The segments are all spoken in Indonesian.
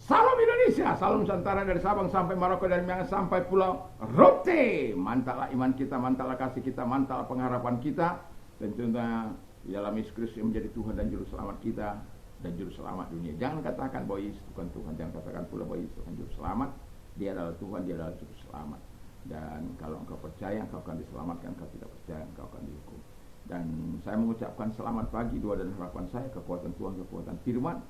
Salam Indonesia, salam Nusantara dari Sabang sampai Maroko, dari Miangas sampai Pulau Rote. Mantaplah iman kita, mantaplah kasih kita, mantaplah pengharapan kita. Tentunya di dalam Yesus Kristus yang menjadi Tuhan dan Juru Selamat kita dan Juru Selamat dunia. Jangan katakan bahwa Yesus bukan Tuhan, jangan katakan pula bahwa Yesus bukan Juru Selamat. Dia adalah Tuhan, dia adalah Juru Selamat. Dan kalau engkau percaya, engkau akan diselamatkan. Kalau tidak percaya, engkau akan dihukum. Dan saya mengucapkan selamat pagi, doa dan harapan saya, kekuatan Tuhan, kekuatan firman,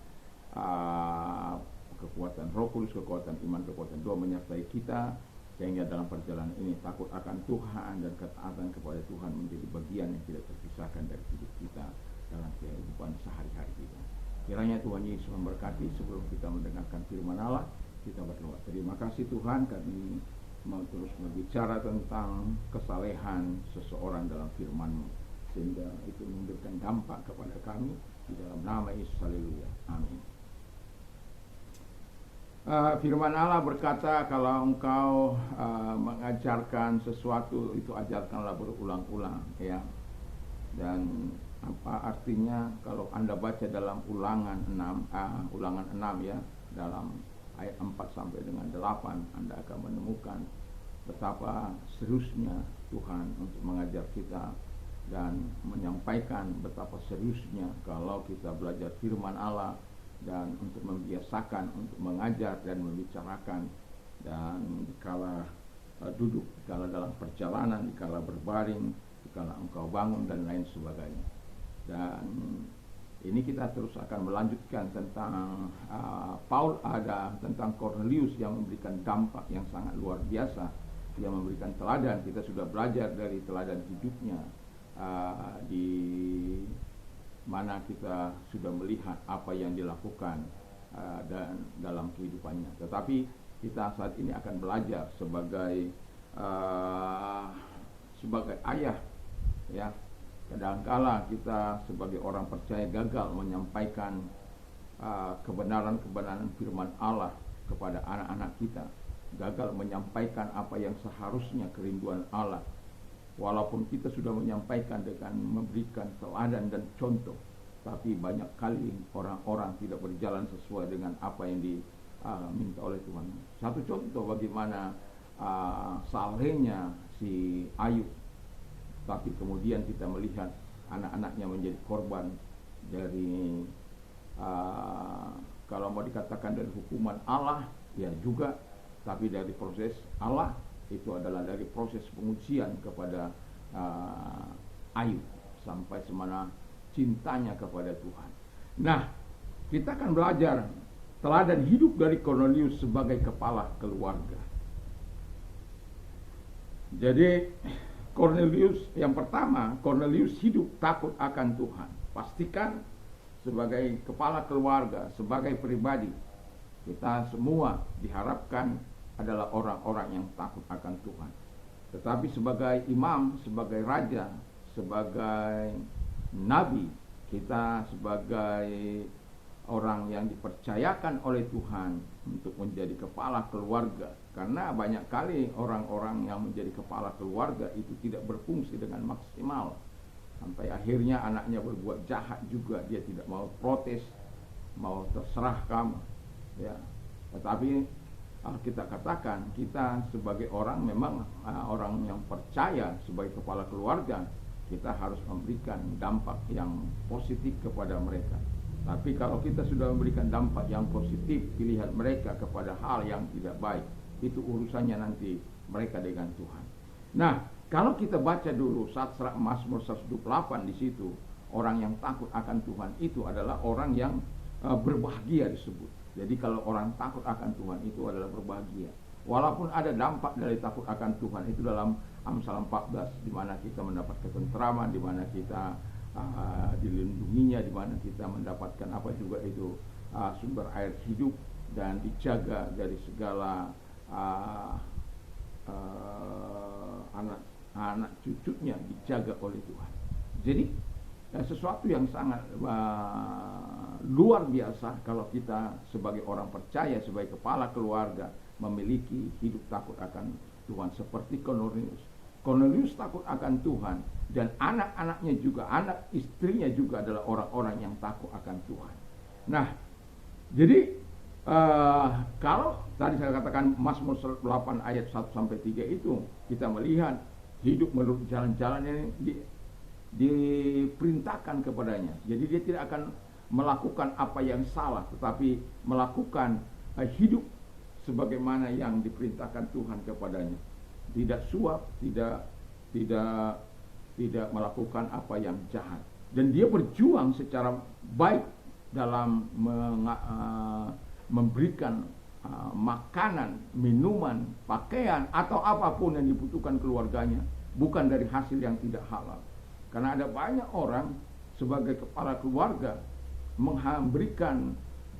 kekuatan Roh Kudus, kekuatan iman, kekuatan doa menyertai kita, sehingga dalam perjalanan ini takut akan Tuhan dan ketaatan kepada Tuhan menjadi bagian yang tidak terpisahkan dari hidup kita dalam kehidupan sehari-hari kita. Kiranya Tuhan Yesus memberkati. Sebelum kita mendengarkan firman Allah, kita berdoa. Terima kasih Tuhan, kami mau terus berbicara tentang kesalehan seseorang dalam firman-Mu, sehingga itu memberikan dampak kepada kami di dalam nama Yesus. Haleluya, amin. Firman Allah berkata, kalau engkau mengajarkan sesuatu, itu ajarkanlah berulang-ulang, ya. Dan apa artinya kalau Anda baca dalam ulangan 6 ya, dalam ayat 4 sampai dengan 8, Anda akan menemukan betapa seriusnya Tuhan untuk mengajar kita dan menyampaikan betapa seriusnya kalau kita belajar firman Allah dan untuk membiasakan untuk mengajar dan membicarakan, dan dikala duduk, dikala dalam perjalanan, dikala berbaring, dikala engkau bangun dan lain sebagainya. Dan ini kita terus akan melanjutkan tentang tentang Cornelius yang memberikan dampak yang sangat luar biasa, yang memberikan teladan. Kita sudah belajar dari teladan hidupnya, di mana kita sudah melihat apa yang dilakukan dan dalam kehidupannya. Tetapi kita saat ini akan belajar sebagai ayah, ya. Kadangkala kita sebagai orang percaya gagal menyampaikan kebenaran-kebenaran firman Allah kepada anak-anak kita, gagal menyampaikan apa yang seharusnya kerinduan Allah. Walaupun kita sudah menyampaikan dengan memberikan teladan dan contoh, tapi banyak kali orang-orang tidak berjalan sesuai dengan apa yang diminta oleh Tuhan. Satu contoh bagaimana salehnya si Ayub, tapi kemudian kita melihat anak-anaknya menjadi korban dari kalau mau dikatakan dari hukuman Allah, ya juga, tapi dari proses Allah. Itu adalah dari proses pengujian kepada Ayub sampai semana cintanya kepada Tuhan. Nah, kita akan belajar teladan hidup dari Cornelius sebagai kepala keluarga. Jadi Cornelius yang pertama, Cornelius hidup takut akan Tuhan. Pastikan sebagai kepala keluarga, sebagai pribadi, kita semua diharapkan adalah orang-orang yang takut akan Tuhan. Tetapi sebagai imam, sebagai raja, sebagai nabi, kita sebagai orang yang dipercayakan oleh Tuhan untuk menjadi kepala keluarga. Karena banyak kali orang-orang yang menjadi kepala keluarga itu tidak berfungsi dengan maksimal. Sampai akhirnya anaknya berbuat jahat juga, dia tidak mau protes, mau terserah kamu, ya. Tetapi kita katakan, kita sebagai orang memang orang yang percaya sebagai kepala keluarga, kita harus memberikan dampak yang positif kepada mereka. Tapi kalau kita sudah memberikan dampak yang positif, pilihan mereka kepada hal yang tidak baik, itu urusannya nanti mereka dengan Tuhan. Nah, kalau kita baca dulu saat Mazmur 128, di situ orang yang takut akan Tuhan itu adalah orang yang berbahagia disebut. Jadi kalau orang takut akan Tuhan itu adalah berbahagia. Walaupun ada dampak dari takut akan Tuhan itu dalam Amsal 14, di mana kita mendapat ketentraman, di mana kita dilindunginya, di mana kita mendapatkan apa juga itu sumber air hidup dan dijaga dari segala anak cucunya dijaga oleh Tuhan. Jadi sesuatu yang sangat luar biasa kalau kita sebagai orang percaya, sebagai kepala keluarga memiliki hidup takut akan Tuhan seperti Cornelius. Cornelius takut akan Tuhan, dan anak-anaknya juga, anak istrinya juga adalah orang-orang yang takut akan Tuhan. Nah, jadi Kalau tadi saya katakan Mazmur 8 ayat 1 sampai 3 itu, kita melihat hidup menurut jalan-jalan yang diperintahkan kepadanya. Jadi dia tidak akan melakukan apa yang salah, tetapi melakukan hidup sebagaimana yang diperintahkan Tuhan kepadanya. Tidak suap, tidak melakukan apa yang jahat. Dan dia berjuang secara baik dalam memberikan makanan, minuman, pakaian, atau apapun yang dibutuhkan keluarganya, bukan dari hasil yang tidak halal. Karena ada banyak orang sebagai kepala keluarga memberikan,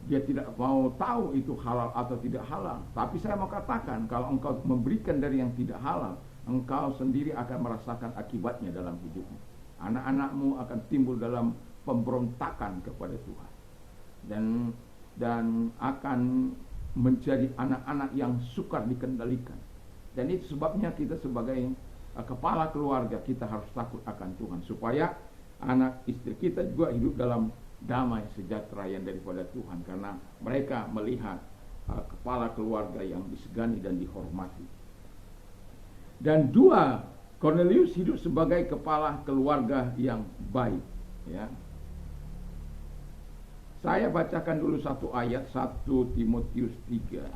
dia tidak mau tahu itu halal atau tidak halal. Tapi saya mau katakan, kalau engkau memberikan dari yang tidak halal, engkau sendiri akan merasakan akibatnya dalam hidupmu. Anak-anakmu akan timbul dalam pemberontakan kepada Tuhan, dan akan menjadi anak-anak yang sukar dikendalikan. Dan itu sebabnya kita sebagai kepala keluarga, kita harus takut akan Tuhan, supaya anak istri kita juga hidup dalam damai sejahtera yang daripada Tuhan, karena mereka melihat kepala keluarga yang disegani dan dihormati. Dan dua, Cornelius hidup sebagai kepala keluarga yang baik, ya. Saya bacakan dulu satu ayat, 1 Timotius 3.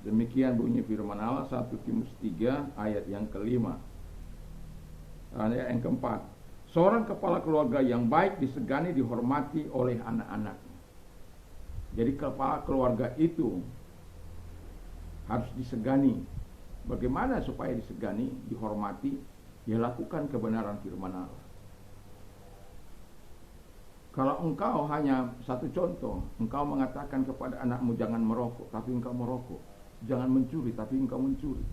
Demikian bunyi firman Allah, 1 Timotius 3 ayat yang kelima. Ayat yang keempat. Seorang kepala keluarga yang baik disegani, dihormati oleh anak-anaknya. Jadi kepala keluarga itu harus disegani. Bagaimana supaya disegani, dihormati? Dia lakukan kebenaran firman Allah. Kalau engkau hanya satu contoh, engkau mengatakan kepada anakmu jangan merokok, tapi engkau merokok. Jangan mencuri, tapi engkau mencuri.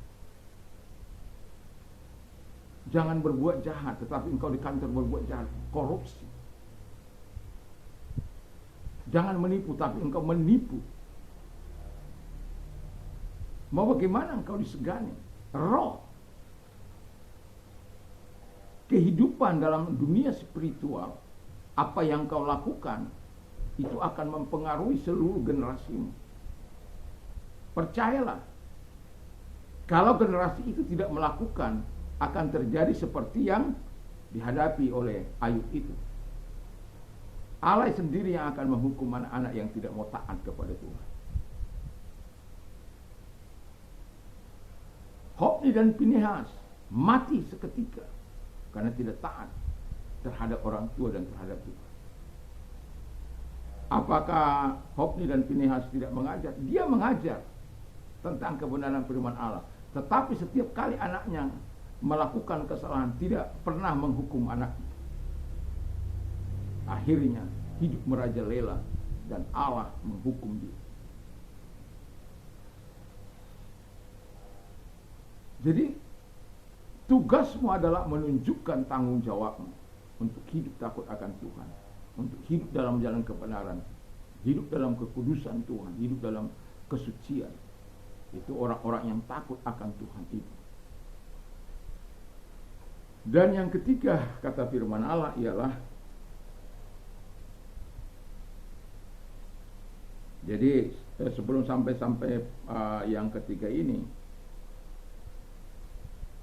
Jangan berbuat jahat, tetapi engkau di kantor berbuat jahat, korupsi. Jangan menipu, tapi engkau menipu. Mau bagaimana engkau disegani? Roh, kehidupan dalam dunia spiritual, apa yang kau lakukan itu akan mempengaruhi seluruh generasimu. Percayalah, kalau generasi itu tidak melakukan, akan terjadi seperti yang dihadapi oleh Ayub itu. Allah sendiri yang akan menghukum anak-anak yang tidak mau taat kepada Tuhan. Hofni dan Pinehas mati seketika karena tidak taat terhadap orang tua dan terhadap Tuhan. Apakah Hofni dan Pinehas tidak mengajar? Dia mengajar tentang kebenaran firman Allah. Tetapi setiap kali anaknya melakukan kesalahan, tidak pernah menghukum anaknya. Akhirnya hidup merajalela dan Allah menghukum dia. Jadi tugasmu adalah menunjukkan tanggung jawabmu untuk hidup takut akan Tuhan, untuk hidup dalam jalan kebenaran, hidup dalam kekudusan Tuhan, hidup dalam kesucian. Itu orang-orang yang takut akan Tuhan itu. Dan yang ketiga, kata firman Allah ialah, jadi sebelum sampai yang ketiga ini,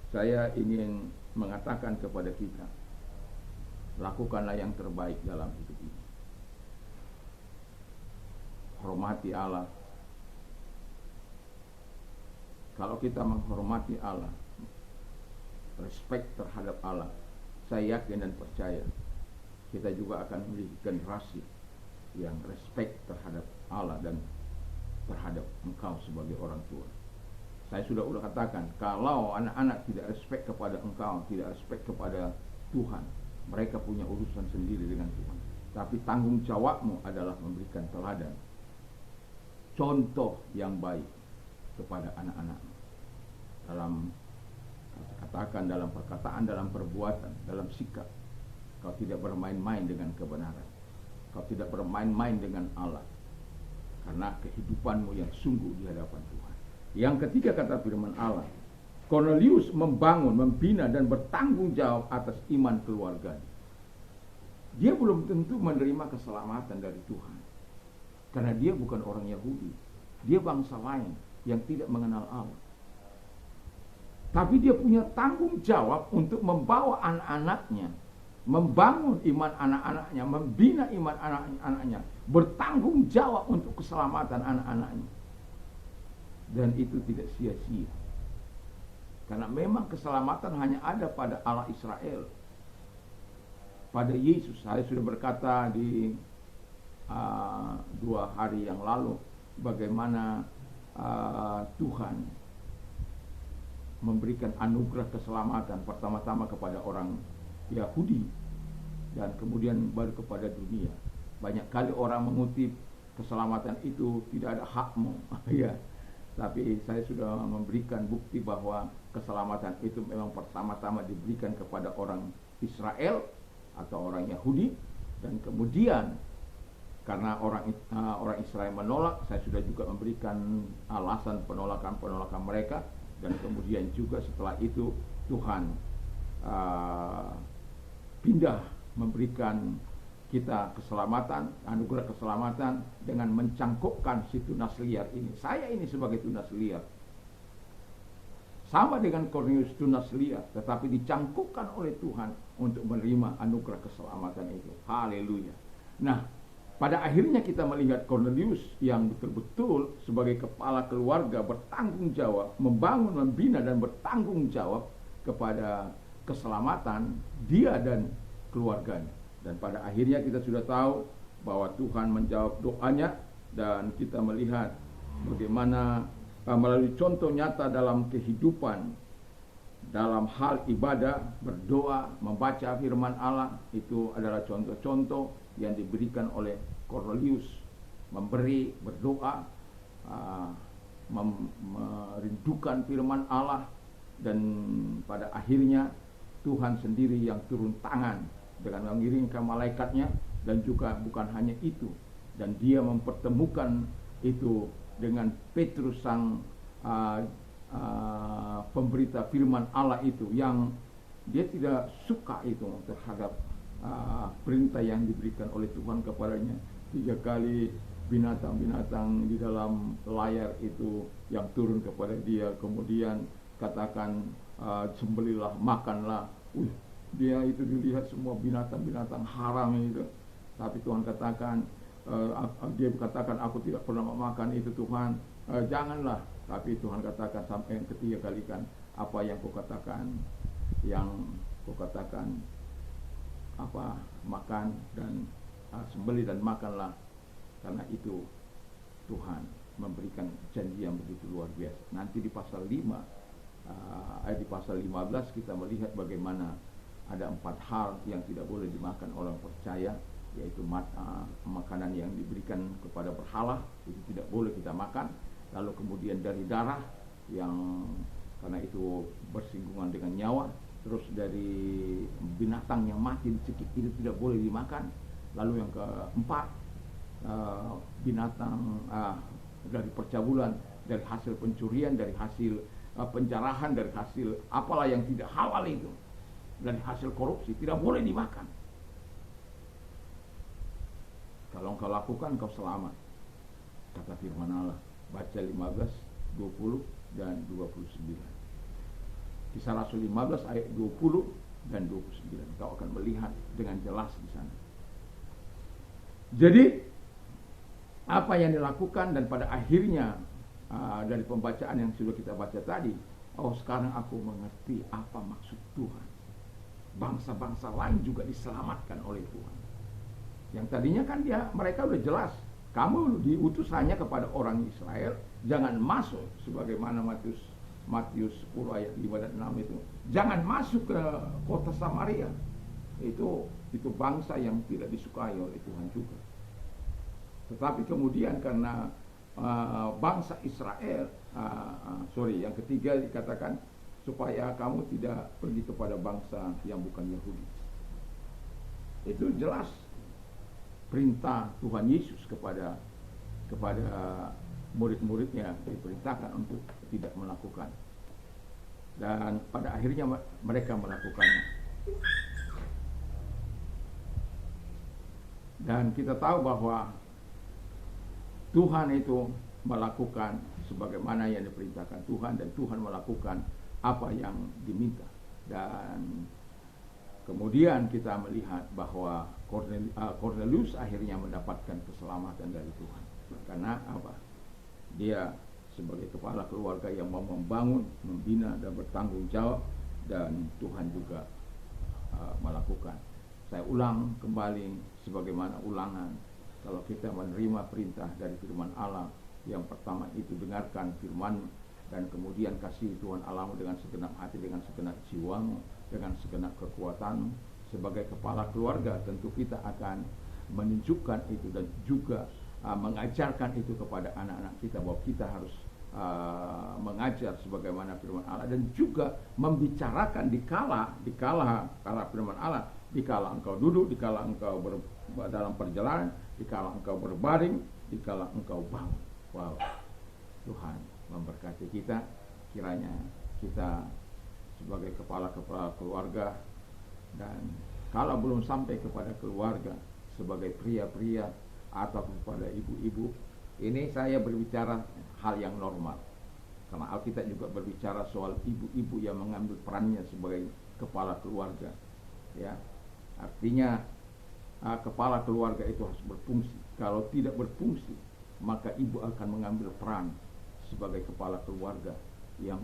saya ingin mengatakan kepada kita, lakukanlah yang terbaik dalam hidup ini. Hormati Allah. Kalau kita menghormati Allah, respect terhadap Allah, saya yakin dan percaya kita juga akan memiliki generasi yang respect terhadap Allah dan terhadap engkau sebagai orang tua. Saya sudah katakan, kalau anak-anak tidak respect kepada engkau, tidak respect kepada Tuhan, mereka punya urusan sendiri dengan Tuhan. Tapi tanggung jawabmu adalah memberikan teladan, contoh yang baik kepada anak-anakmu. Dalam katakan, dalam perkataan, dalam perbuatan, dalam sikap. Kau tidak bermain-main dengan kebenaran. Kau tidak bermain-main dengan Allah. Karena kehidupanmu yang sungguh di hadapan Tuhan. Yang ketiga, kata firman Allah, Cornelius membangun, membina dan bertanggung jawab atas iman keluarganya. Dia belum tentu menerima keselamatan dari Tuhan, karena dia bukan orang Yahudi. Dia bangsa lain yang tidak mengenal Allah. Tapi dia punya tanggung jawab untuk membawa anak-anaknya, membangun iman anak-anaknya, membina iman anak-anaknya, bertanggung jawab untuk keselamatan anak-anaknya. Dan itu tidak sia-sia. Karena memang keselamatan hanya ada pada Allah Israel, pada Yesus. Saya sudah berkata di 2 hari yang lalu bagaimana Tuhan memberikan anugerah keselamatan pertama-tama kepada orang Yahudi dan kemudian baru kepada dunia. Banyak kali orang mengutip keselamatan itu tidak ada hakmu, ya. Tapi saya sudah memberikan bukti bahwa keselamatan itu memang pertama-tama diberikan kepada orang Israel atau orang Yahudi, dan kemudian karena orang Israel menolak, saya sudah juga memberikan alasan penolakan mereka, dan kemudian juga setelah itu Tuhan pindah memberikan kita keselamatan, anugerah keselamatan dengan mencangkupkan si tunas liar ini. Saya ini sebagai tunas liar, sama dengan Cornelius tunas liar, tetapi dicangkupkan oleh Tuhan untuk menerima anugerah keselamatan itu. Haleluya. Nah, pada akhirnya kita melihat Cornelius yang betul-betul sebagai kepala keluarga bertanggung jawab, membangun, membina dan bertanggung jawab kepada keselamatan dia dan keluarganya. Dan pada akhirnya kita sudah tahu bahwa Tuhan menjawab doanya, dan kita melihat bagaimana melalui contoh nyata dalam kehidupan, dalam hal ibadah, berdoa, membaca firman Allah, itu adalah contoh-contoh yang diberikan oleh Cornelius. Memberi, berdoa, merindukan firman Allah, dan pada akhirnya Tuhan sendiri yang turun tangan dengan mengirimkan malaikatnya. Dan juga bukan hanya itu, dan dia mempertemukan itu dengan Petrus sang pemberita firman Allah itu, yang dia tidak suka itu terhadap perintah yang diberikan oleh Tuhan kepadanya. 3 kali binatang-binatang di dalam layar itu yang turun kepada dia, kemudian katakan sembelilah, makanlah. Dia itu dilihat semua binatang-binatang haram itu, tapi Tuhan katakan, dia katakan, aku tidak pernah memakan itu Tuhan, janganlah. Tapi Tuhan katakan sampai yang ketiga kali kan, apa yang kau katakan, apa, makan dan sembelih dan makanlah. Karena itu Tuhan memberikan janji yang begitu luar biasa. Nanti di pasal 5, di pasal 15 kita melihat bagaimana ada 4 hal yang tidak boleh dimakan orang percaya, yaitu makanan yang diberikan kepada berhala, itu tidak boleh kita makan. Lalu kemudian dari darah yang karena itu bersinggungan dengan nyawa, terus dari binatang yang mati dicekik, itu tidak boleh dimakan. Lalu yang keempat, binatang dari percabulan, dari hasil pencurian, dari hasil penjarahan, dari hasil apalah yang tidak halal itu, dari hasil korupsi, tidak boleh dimakan. Kalau engkau lakukan, engkau selamat, kata firman Allah. Baca 15, 20 dan 29. Kisah Rasul 15 ayat 20 dan 29. Kau akan melihat dengan jelas di sana. Jadi apa yang dilakukan, dan pada akhirnya dari pembacaan yang sudah kita baca tadi, sekarang aku mengerti apa maksud Tuhan. Bangsa-bangsa lain juga diselamatkan oleh Tuhan. Yang tadinya kan mereka udah jelas, kamu diutus hanya kepada orang Israel, jangan masuk, sebagaimana Matius 10 ayat 5 dan 6 itu. Jangan masuk ke kota Samaria. Itu bangsa yang tidak disukai oleh Tuhan juga. Tetapi kemudian karena bangsa Israel, yang ketiga dikatakan supaya kamu tidak pergi kepada bangsa yang bukan Yahudi. Itu jelas perintah Tuhan Yesus kepada murid-muridnya, diperintahkan untuk tidak melakukan. dan pada akhirnya mereka melakukannya. Dan kita tahu bahwa Tuhan itu melakukan sebagaimana yang diperintahkan Tuhan, dan Tuhan melakukan apa yang diminta. Dan kemudian kita melihat bahwa Cornelius akhirnya mendapatkan keselamatan dari Tuhan. Karena apa? Dia sebagai kepala keluarga yang mau membangun, membina dan bertanggung jawab, dan Tuhan juga melakukan. Saya ulang kembali sebagaimana ulangan, kalau kita menerima perintah dari firman Allah, yang pertama itu dengarkan firman, dan kemudian kasih Tuhan Allahmu dengan segenap hati, dengan segenap jiwamu, dengan segenap kekuatanmu. Sebagai kepala keluarga tentu kita akan menunjukkan itu, dan juga mengajarkan itu kepada anak-anak kita, bahwa kita harus mengajar sebagaimana firman Allah, dan juga membicarakan dikala firman Allah, dikala engkau duduk, dikala engkau dalam perjalanan, dikala engkau berbaring, dikala engkau bangun. Wow, Tuhan memberkati kita. Kiranya kita sebagai kepala-kepala keluarga, dan kalau belum sampai kepada keluarga, sebagai pria-pria atau kepada ibu-ibu, ini saya berbicara hal yang normal, karena Alkitab juga berbicara soal ibu-ibu yang mengambil perannya sebagai kepala keluarga. Ya, artinya kepala keluarga itu harus berfungsi. Kalau tidak berfungsi, maka ibu akan mengambil peran sebagai kepala keluarga yang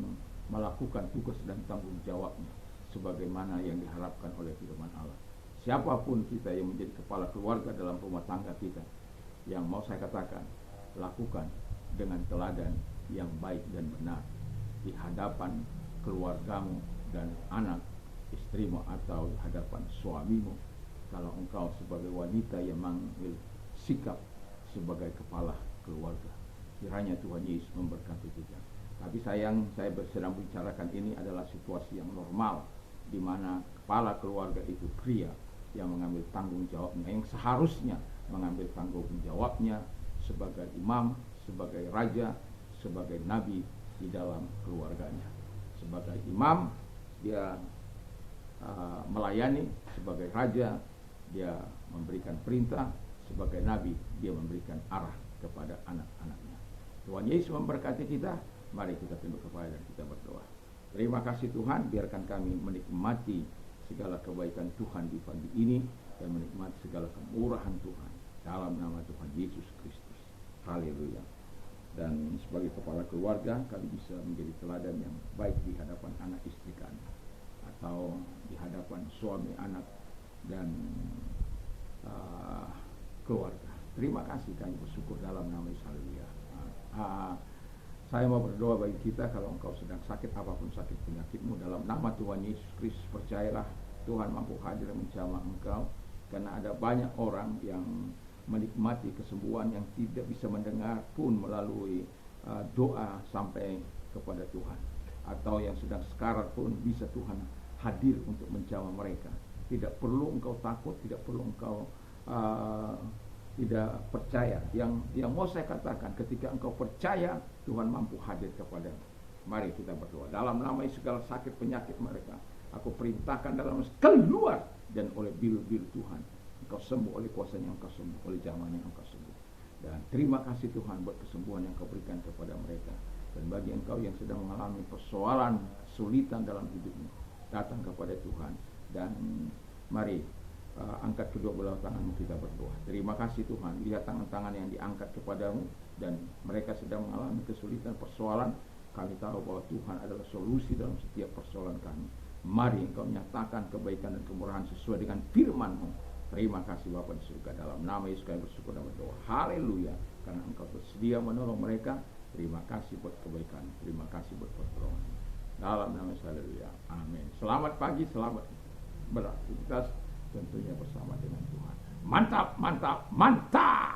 melakukan tugas dan tanggung jawabnya sebagaimana yang diharapkan oleh firman Allah. Siapapun kita yang menjadi kepala keluarga dalam rumah tangga kita, yang mau saya katakan, lakukan dengan teladan yang baik dan benar di hadapan keluargamu dan anak istrimu, atau di hadapan suamimu. Kalau engkau sebagai wanita yang mengambil sikap sebagai kepala keluarga, kiranya Tuhan Yesus memberkati kita. Tapi sayang, saya sedang bicarakan ini adalah situasi yang normal, di mana kepala keluarga itu pria yang mengambil tanggung jawabnya, yang seharusnya mengambil tanggung jawabnya sebagai imam, sebagai raja, sebagai nabi di dalam keluarganya. Sebagai imam, dia melayani; sebagai raja, dia memberikan perintah; sebagai nabi, dia memberikan arah kepada anak-anaknya. Tuhan Yesus memberkati kita. Mari kita tunduk kepala dan kita berdoa. Terima kasih Tuhan, biarkan kami menikmati segala kebaikan Tuhan di pagi ini, dan menikmati segala kemurahan Tuhan dalam nama Tuhan Yesus Kristus. Haleluya. Dan sebagai kepala keluarga, kami bisa menjadi teladan yang baik di hadapan anak istri kami, atau di hadapan suami, anak, dan keluarga. Terima kasih, kami bersyukur dalam nama Yesus. Haleluya. Saya mau berdoa bagi kita, kalau engkau sedang sakit, apapun sakit penyakitmu, dalam nama Tuhan Yesus Kristus, percayalah Tuhan mampu hadir menjamah engkau. Karena ada banyak orang yang menikmati kesembuhan yang tidak bisa mendengar pun melalui doa sampai kepada Tuhan, atau yang sedang sekarat pun bisa Tuhan hadir untuk menjamah mereka. Tidak perlu engkau takut, tidak perlu engkau tidak percaya. Yang mau saya katakan, ketika engkau percaya, Tuhan mampu hadir kepadamu. Mari kita berdoa. Dalam nama segala sakit penyakit mereka, aku perintahkan dalam keluar, dan oleh bil-bil Tuhan engkau sembuh, oleh kuasanya engkau sembuh, oleh zamannya engkau sembuh. Dan terima kasih Tuhan buat kesembuhan yang kau berikan kepada mereka. Dan bagi engkau yang sedang mengalami persoalan, kesulitan dalam hidupmu, datang kepada Tuhan, dan mari angkat kedua belah tanganmu, kita berdoa. Terima kasih Tuhan, lihat tangan-tangan yang diangkat kepadamu, dan mereka sedang mengalami kesulitan, persoalan. Kami tahu bahwa Tuhan adalah solusi dalam setiap persoalan kami. Mari engkau menyatakan kebaikan dan kemurahan sesuai dengan firman-Mu. Terima kasih Bapa di surga, dalam nama Yesus kami bersyukur dan berdoa. Haleluya, karena engkau bersedia menolong mereka. Terima kasih buat kebaikan, terima kasih buat pertolongan. Dalam nama Yesus, haleluya, amin. Selamat pagi, selamat beraktivitas tentunya bersama dengan Tuhan. Mantap, mantap, mantap.